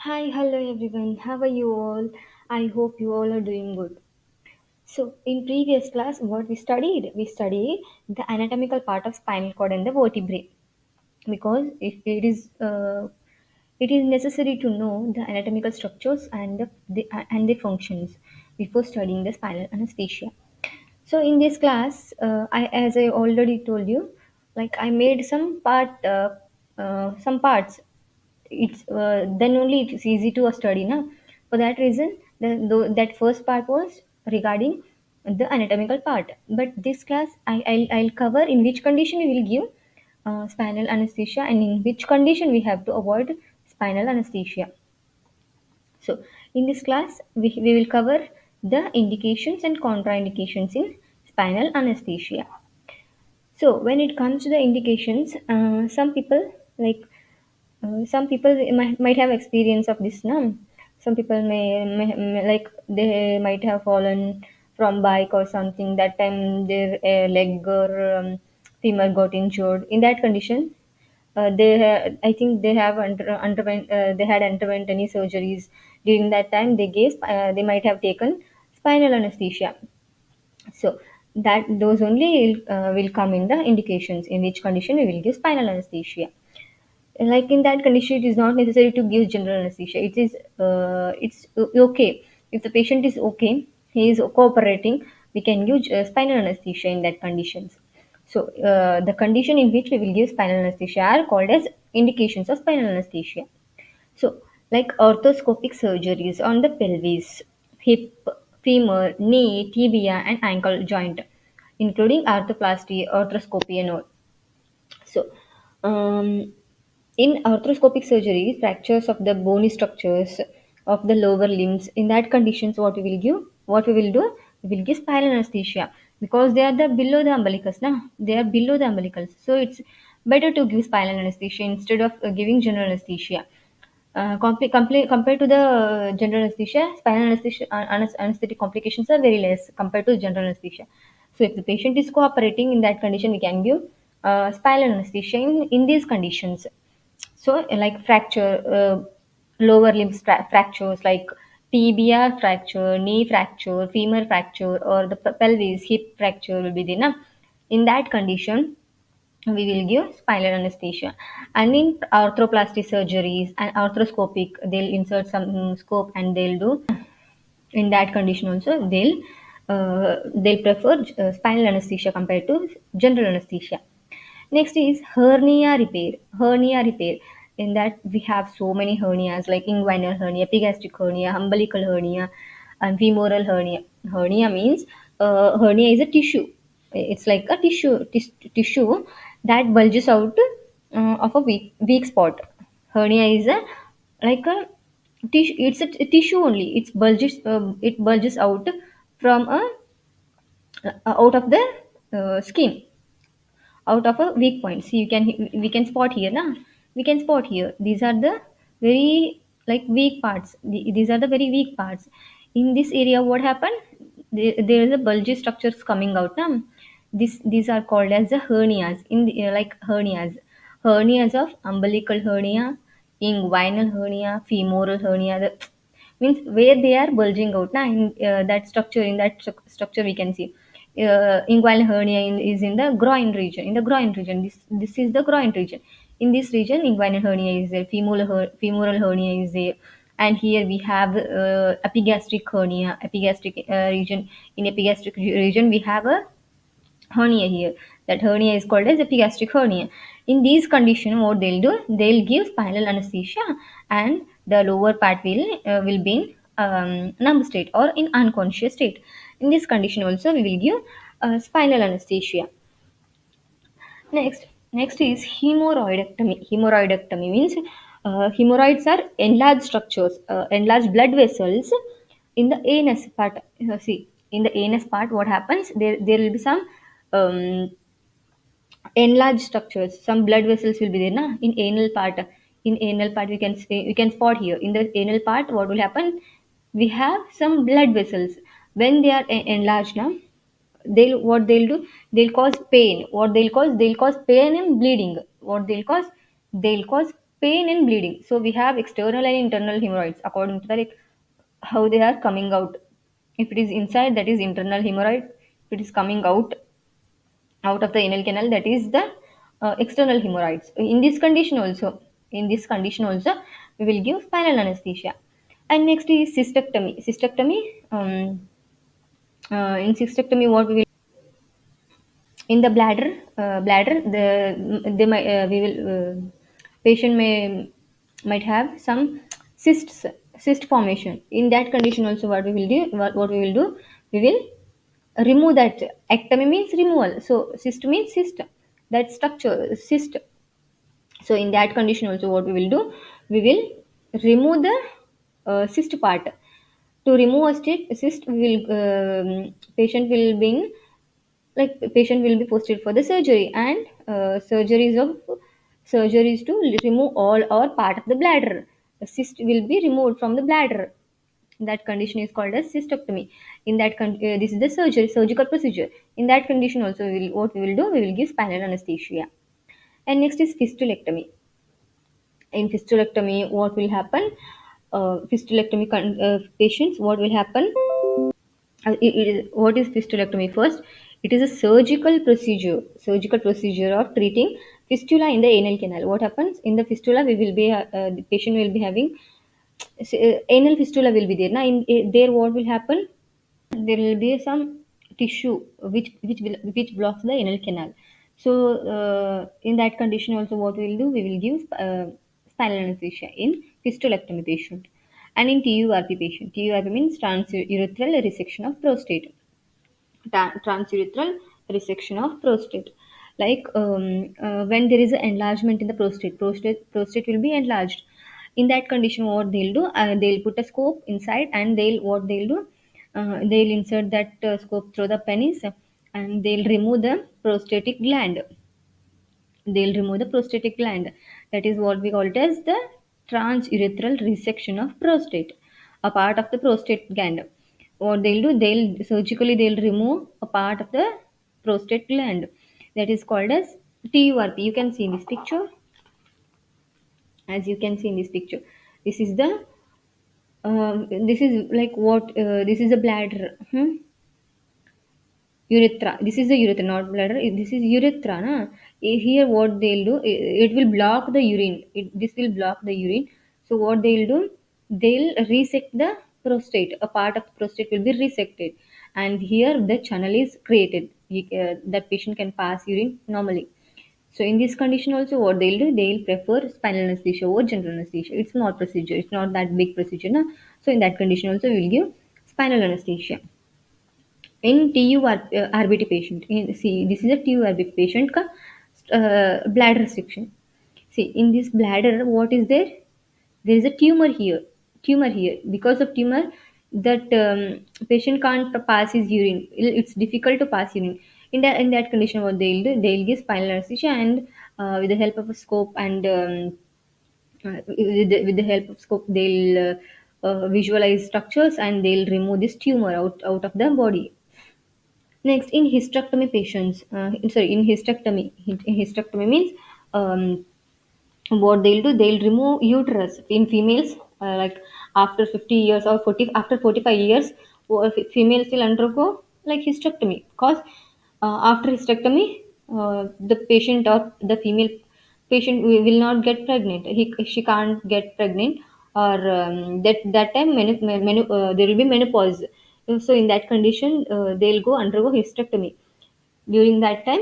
Hi, hello everyone. How are you all? I hope you all are doing good. So, in previous class, what we studied? We studied the anatomical part of spinal cord and the vertebrae. Because if it is necessary to know the anatomical structures and the functions before studying the spinal anesthesia. So, in this class, as I already told you, like I made some parts. It's then only it's easy to study now. For that reason, that first part was regarding the anatomical part. But this class, I'll cover in which condition we will give spinal anesthesia and in which condition we have to avoid spinal anesthesia. So, in this class, we will cover the indications and contraindications in spinal anesthesia. So, when it comes to the indications, some people might have experience of this now. Some people may like they might have fallen from bike or something. That time their leg or femur got injured. In that condition, I think they had underwent any surgeries during that time. They might have taken spinal anesthesia. So that those only will come in the indications in which condition we will give spinal anesthesia. Like in that condition, it is not necessary to give general anesthesia. It's okay if the patient is okay, he is cooperating. We can give spinal anesthesia in that conditions. So the condition in which we will give spinal anesthesia are called as indications of spinal anesthesia. So, like orthoscopic surgeries on the pelvis, hip, femur, knee, tibia, and ankle joint, including arthroplasty, arthroscopy, and all. So, um, in arthroscopic surgery, fractures of the bony structures of the lower limbs, in that conditions, what we will do, we will give spinal anesthesia because they are the below the umbilicus, na? They are below the umbilicus. So it's better to give spinal anesthesia instead of giving general anesthesia. Compared to the general anesthesia, spinal anesthesia anesthetic complications are very less compared to general anesthesia. So, if the patient is cooperating in that condition, we can give spinal anesthesia in these conditions. So, like lower fractures like tibia fracture, knee fracture, femur fracture, or the pelvis hip fracture will be there. Na? In that condition, we will give spinal anesthesia. And in arthroplasty surgeries and arthroscopic, they'll insert some scope and they'll do in that condition also they'll prefer spinal anesthesia compared to general anesthesia. Next is hernia repair. Hernia repair. In that we have so many hernias like inguinal hernia, epigastric hernia, umbilical hernia, and femoral hernia. Hernia means hernia is a tissue. It's like a tissue that bulges out of a weak spot. Hernia is a like a tissue. It's a tissue only. It bulges out from out of the skin, out of a weak point. See, we can spot here, na? We can spot here. These are the very like weak parts. These are the very weak parts. In this area, what happened? There is a bulgy structures coming out, na? These are called as the hernias. Like hernias of umbilical hernia, inguinal hernia, femoral hernia. Means where they are bulging out, na? In that structure we can see inguinal hernia is in the groin region. In the groin region, this is the groin region. In this region, inguinal hernia is there, femoral hernia is there, and here we have epigastric hernia, epigastric region. In epigastric region, we have a hernia here. That hernia is called as epigastric hernia. In these conditions, what they'll do, they'll give spinal anesthesia, and the lower part will be in numb state or in unconscious state. In this condition, also we will give spinal anesthesia. Next is hemorrhoidectomy. Hemorrhoidectomy means hemorrhoids are enlarged structures, enlarged blood vessels in the anus part. See, in the anus part, what happens? There will be some um, enlarged structures. Some blood vessels will be there, na? In anal part, we can spot here. In the anal part, what will happen? We have some blood vessels. When they are enlarged, now they'll do, they'll cause pain. They'll cause pain and bleeding. They'll cause pain and bleeding. So we have external and internal hemorrhoids according to the like how they are coming out. If it is inside, that is internal hemorrhoid. If it is coming out of the anal canal, that is the external hemorrhoids. In this condition also we will give spinal anesthesia. And next is cystectomy. In cystectomy, what we will in the bladder, they might we will patient might have some cyst formation. In that condition also, what we will do, we will remove that. Ectomy means removal, so cyst means cyst, that structure cyst. So in that condition also, what we will do, we will remove the cyst part. To remove a cyst, we will patient will be patient will be posted for the surgery. And surgeries to remove all or part of the bladder. The cyst will be removed from the bladder. That condition is called as cystectomy. This is the surgical procedure. In that condition also, what we will do, we will give spinal anesthesia. And next is fistulectomy. In fistulectomy, what will happen? Patients, what will happen? What is fistulectomy? First, it is a surgical procedure of treating fistula in the anal canal. What happens in the fistula? The patient will be having anal fistula will be there. Now, there, what will happen? There will be some tissue which blocks the anal canal. So in that condition also, what we will do, we will give spinal anesthesia in fistulectomy patient. And in TURP patient, TURP means transurethral resection of prostate. Transurethral resection of prostate, like when there is an enlargement in the prostate will be enlarged. In that condition, what they'll do, they'll put a scope inside, and they'll do, they'll insert that scope through the penis, and they'll remove the prostatic gland. That is what we call it as the transurethral resection of prostate, a part of the prostate gland. What they'll do, they'll remove a part of the prostate gland. That is called as TURP. You can see in this picture. As you can see in this picture, this is the this is like what this is a bladder. Urethra. This is the urethra, not bladder. This is urethra. Na? Here, what they'll do, it will block the urine. This will block the urine. So what they'll do, they'll resect the prostate. A part of the prostate will be resected, and here the channel is created. That patient can pass urine normally. So in this condition also, what they'll do, they'll prefer spinal anesthesia over general anesthesia. It's small procedure. It's not that big procedure. Na? So in that condition also, we'll give spinal anesthesia. In TURBT patient, this is a TURBT patient ka bladder restriction. See, in this bladder, what is there? There is a tumor here. Because of tumor, that patient can't pass his urine. It's difficult to pass urine. In that condition, what they'll do, they'll give spinal anesthesia, and with the help of a scope and with the help of scope, they'll visualize structures, and they'll remove this tumor out of the body. Next, in hysterectomy patients, in hysterectomy means what they'll do, they'll remove uterus in females, like after 50 years or 40, after 45 years, females will undergo like hysterectomy, because after hysterectomy, the patient or the female patient will not get pregnant. She can't get pregnant, or that time there will be menopause. So in that condition, they'll go undergo hysterectomy. During that time,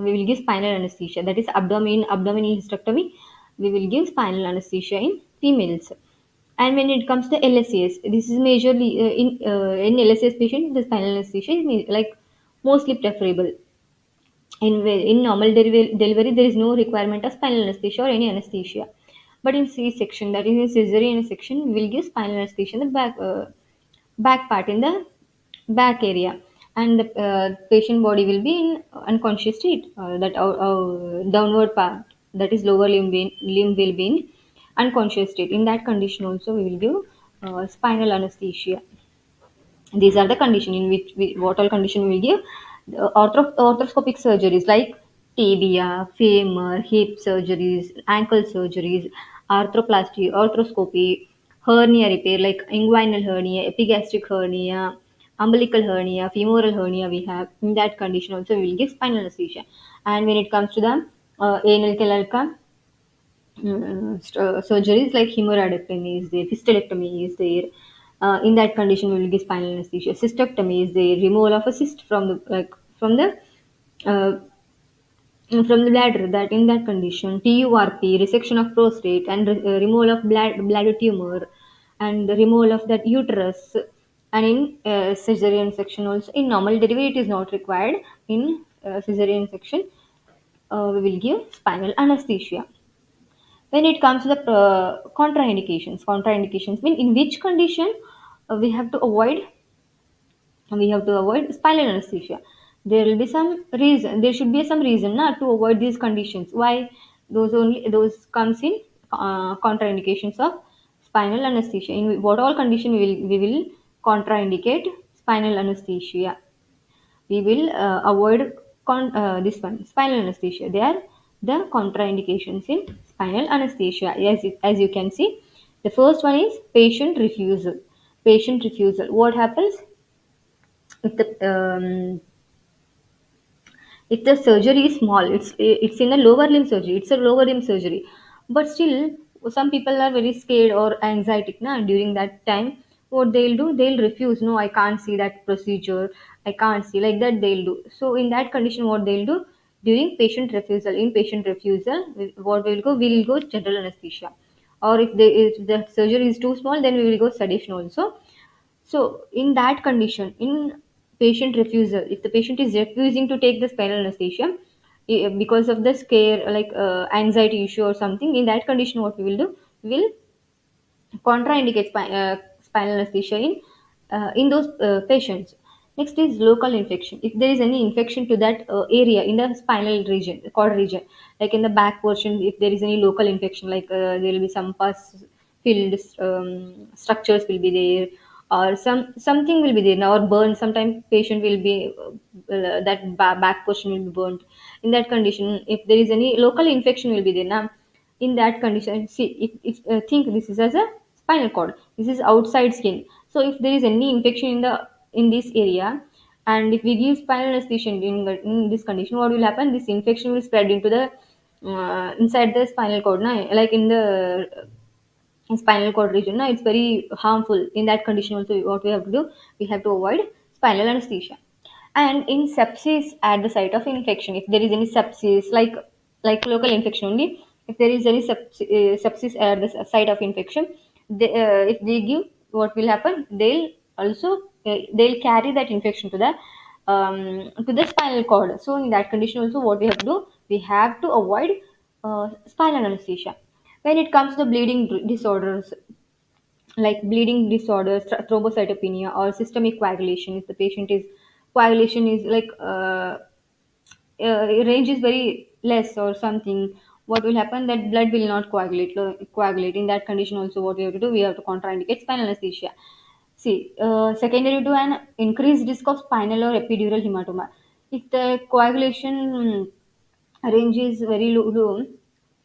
we will give spinal anesthesia. That is abdominal hysterectomy. We will give spinal anesthesia in females. And when it comes to LSAS, this is majorly in LSAS patient, the spinal anesthesia is like mostly preferable. In normal delivery, there is no requirement of spinal anesthesia or any anesthesia. But in C-section, that is in cesarean section, we will give spinal anesthesia in the back part, in the back area, and the patient body will be in unconscious state. That downward part, that is lower limb will be in unconscious state. In that condition also, we will give spinal anesthesia. These are the condition in which what all condition we will give. The arthroscopic surgeries, like tibia, femur, hip surgeries, ankle surgeries, arthroplasty, arthroscopy, hernia repair like inguinal hernia, epigastric hernia, umbilical hernia, femoral hernia we have. In that condition also we will give spinal anesthesia. And when it comes to the anal calca, surgeries like hemorrhagectomy is there, hysterectomy is there. In that condition, we will give spinal anesthesia. Cystectomy is there, removal of a cyst from the from the uh, from the bladder. That in that condition, TURP, resection of prostate, and removal of bladder tumor, and the removal of that uterus. And in cesarean section also, in normal delivery, it is not required. In cesarean section, we will give spinal anesthesia. When it comes to the contraindications mean in which condition we have to avoid, spinal anesthesia. There will be some reason, there should be some reason not to avoid these conditions. Why? Those comes in contraindications of spinal anesthesia. In what all condition we will contraindicate spinal anesthesia. We will avoid this one spinal anesthesia. They are the contraindications in spinal anesthesia. As you can see, the first one is patient refusal. Patient refusal, what happens if the surgery is small, it's in a lower limb surgery, it's a lower limb surgery, but still some people are very scared or anxietic na during that time. What they'll do, they'll refuse, no, I can't see that procedure, I can't see, like that they'll do. So in that condition, what they'll do, during patient refusal, in patient refusal, what we'll go general anesthesia. Or if the surgery is too small, then we will go sedation also. So, in that condition, in patient refusal, if the patient is refusing to take the spinal anesthesia because of the scare, like anxiety issue or something, in that condition, what we will do, we will contraindicate spinal anesthesia in those patients. Next is local infection. If there is any infection to that area in the spinal region, the cord region, like in the back portion, if there is any local infection, like there will be some pus filled structures will be there, or something will be there now, or burn. Sometimes patient will be that back portion will be burnt. In that condition, if there is any local infection will be there now, in that condition, see, if think this is as a spinal cord, this is outside skin. So if there is any infection in this area, and if we give spinal anesthesia in this condition, what will happen, this infection will spread into the inside the spinal cord na? Like in the spinal cord region na, it's very harmful. In that condition also, what we have to do, we have to avoid spinal anesthesia. And in sepsis at the site of infection, if there is any sepsis, like local infection only, if there is any sepsis at the site of infection, if they give, what will happen, they'll also they'll carry that infection to the spinal cord. So in that condition also, what we have to do, we have to avoid spinal anesthesia. When it comes to bleeding disorders, like bleeding disorders, thrombocytopenia, or systemic coagulation, if the patient is coagulation is like range is very less or something, what will happen, that blood will not coagulate. In that condition also, what we have to do, we have to contraindicate spinal anesthesia. See, secondary to an increased risk of spinal or epidural hematoma, if the coagulation range is very low.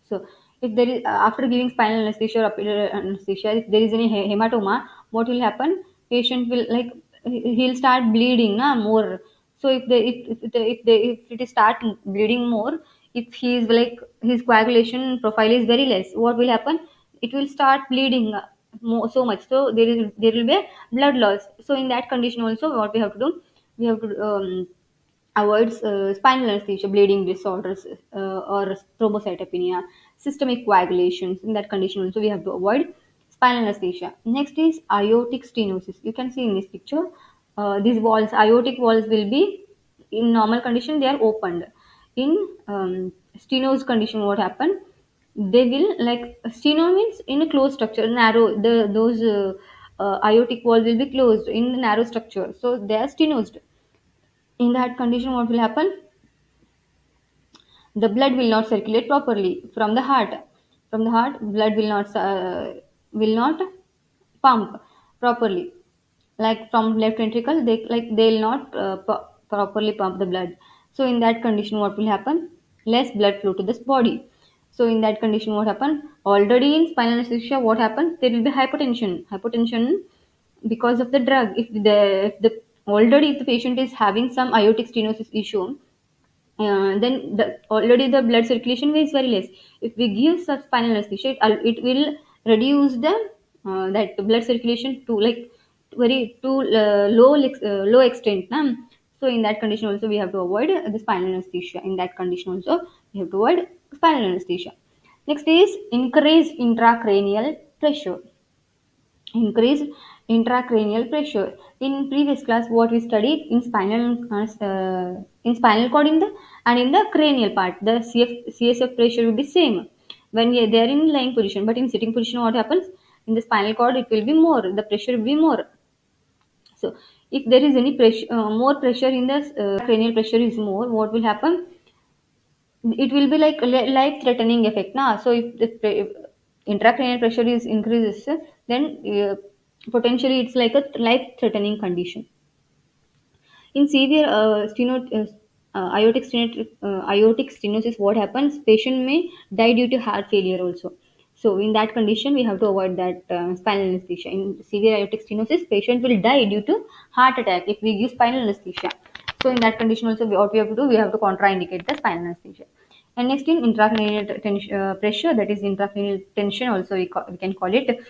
So, if there is after giving spinal anesthesia or epidural anesthesia, if there is any hematoma, what will happen? Patient will like he'll start bleeding, na more. So if it is start bleeding more, if he is like his coagulation profile is very less, what will happen? It will start bleeding more, so much. So there will be a blood loss. So in that condition also, what we have to do, we have to avoids spinal anesthesia, bleeding disorders, or thrombocytopenia, systemic coagulations. In that condition, also we have to avoid spinal anesthesia. Next is aortic stenosis. You can see in this picture, these walls, aortic walls will be in normal condition, they are opened. In stenosis condition, what happen? They will like steno means in a closed structure, narrow. Those aortic wall will be closed in the narrow structure, so they are stenosed. In that condition, what will happen, the blood will not circulate properly from the heart, blood will not pump properly, like from left ventricle, they'll not properly pump the blood. So in that condition, what will happen, less blood flow to this body. So in that condition, what happen? Already in spinal anesthesia, what happens? There will be hypotension because of the drug. If the already if the patient is having some aortic stenosis issue, then already the blood circulation is very less. If we give such spinal anesthesia, it will reduce the that blood circulation to like very to low extent. Na? So in that condition also we have to avoid the spinal anesthesia. In that condition also we have to avoid spinal anesthesia. Next is increased intracranial pressure. Increased intracranial pressure. In previous class, what we studied in spinal cord in the and in the cranial part, the CSF pressure will be same when they are in lying position. But in sitting position, what happens? In the spinal cord, it will be more. The pressure will be more. So if there is any pressure, more pressure in the cranial pressure is more, what will happen? It will be like life threatening effect na. So if intracranial pressure is increases, then potentially it's like a life threatening condition. In severe aortic stenosis, what happens? Patient may die due to heart failure also. So in that condition, we have to avoid that spinal anesthesia. In severe aortic stenosis, patient will die due to heart attack if we give spinal anesthesia. So in that condition also, what we have to do, we have to contraindicate the spinal anesthesia. And next in intracranial pressure, that is intracranial tension also we can call it.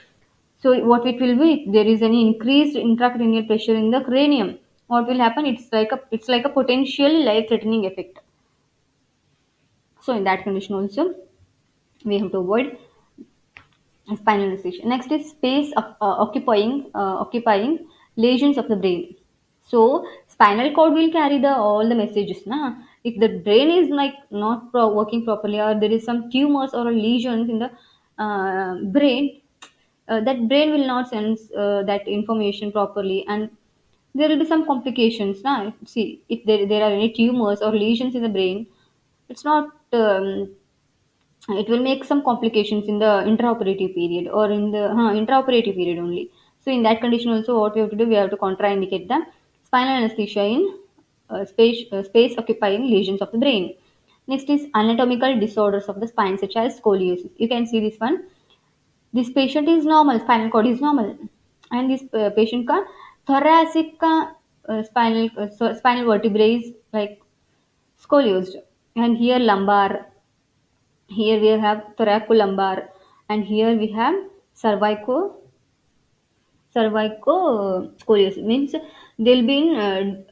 So what it will be, if there is any increased intracranial pressure in the cranium, what will happen? It's like a potential life-threatening effect. So in that condition also, we have to avoid spinal anesthesia. Next is space of, occupying lesions of the brain. So spinal cord will carry the all the messages. Na? If the brain is like not working properly, or there is some tumors or lesions in the brain, that brain will not sense that information properly, and there will be some complications. Na? See, if there are any tumors or lesions in the brain, it's not. It will make some complications in the intraoperative period or in the intraoperative period only. So in that condition also, what we have to do, we have to contraindicate the spinal anesthesia in space occupying lesions of the brain. Next is anatomical disorders of the spine such as scoliosis. You can see this one. This patient is normal, spinal cord is normal, and this patient ka thoracic spinal vertebrae is like scoliosed, and here lumbar, here we have thoracolumbar, and here we have cervico scoliosis. Means they'll be in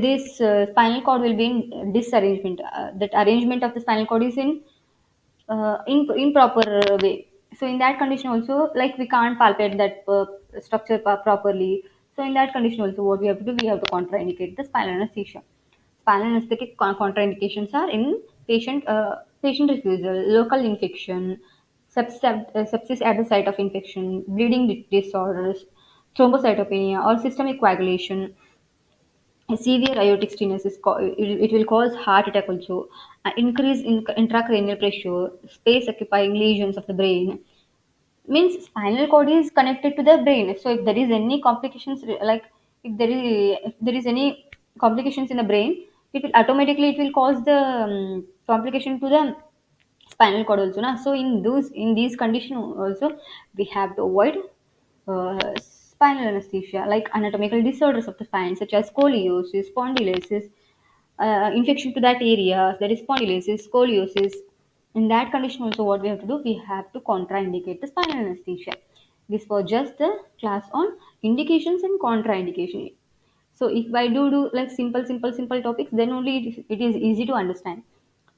this spinal cord will be in disarrangement. That arrangement of the spinal cord is in improper way. So in that condition also, like we can't palpate that structure properly. So in that condition also, what we have to do, we have to contraindicate the spinal anesthesia. Spinal anesthetic contraindications are in patient refusal, local infection, sepsis at the site of infection, bleeding disorders, thrombocytopenia, or systemic coagulation. A severe aortic stenosis, it will cause heart attack also. Increase in intracranial pressure, space occupying lesions of the brain. Means spinal cord is connected to the brain. So if there is any complications, like if there is any complications in the brain, it will cause the complication to the spinal cord also. Na? So in these conditions also, we have to avoid spinal anesthesia, like anatomical disorders of the spine, such as scoliosis, spondylosis, infection to that area, that is spondylosis, scoliosis. In that condition, also, what we have to do, we have to contraindicate the spinal anesthesia. This was just the class on indications and contraindication. So, if I do like simple topics, then only it is easy to understand.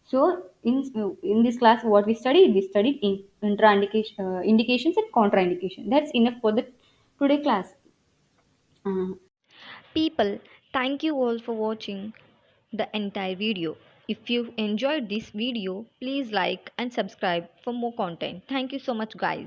So, in this class, what we studied in indications and contraindication. That's enough for the today class. Uh, People, thank you all for watching the entire video. If you enjoyed this video, please like and subscribe for more content. Thank you so much, guys.